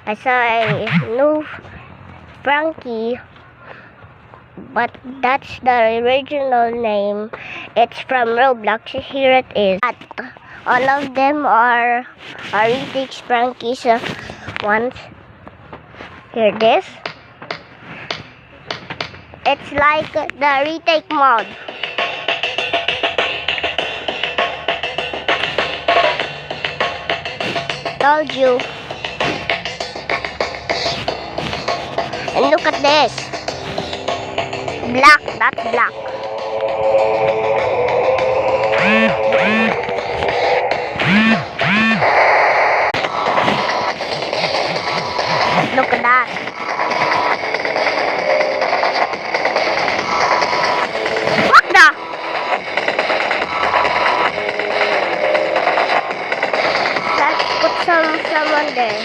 I saw a new Frankie, but that's the original name. It's from Roblox. Here it is. All of them are retakes Frankie's ones. Here it is. It's like the retake mod. Told you. And look at this. Black, that's black. Look at that. What the? Let's put someone there.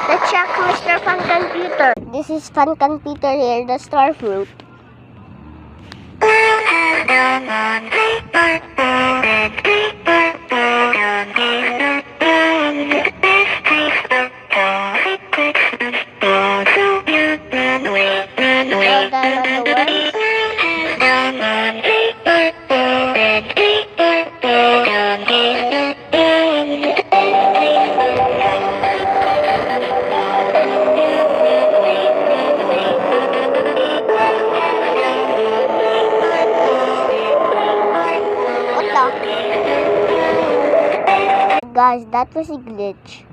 Let's check Mr. Fun Computer. This is Fun Computer here, the star fruit. Guys, that was a glitch.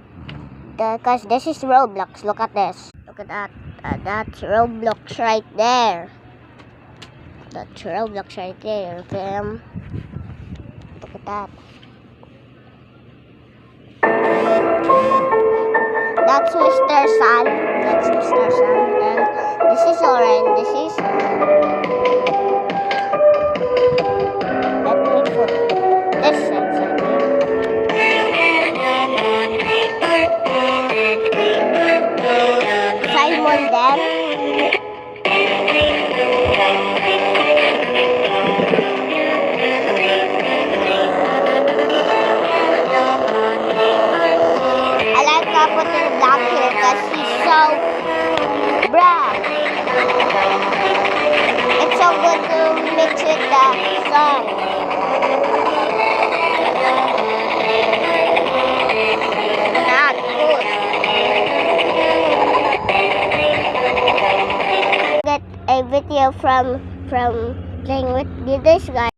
Because this is Roblox. Look at this. Look at that. That's Roblox right there. That's Roblox right there. Fam. Look at that. That's Mr. Sun. That's Mr. Sun. And this is orange. This is... Let me put this inside here. Simon then. I like to put the black here because he's so brown. It's so good to mix with the sun. Not good. Get a video from playing with this guy.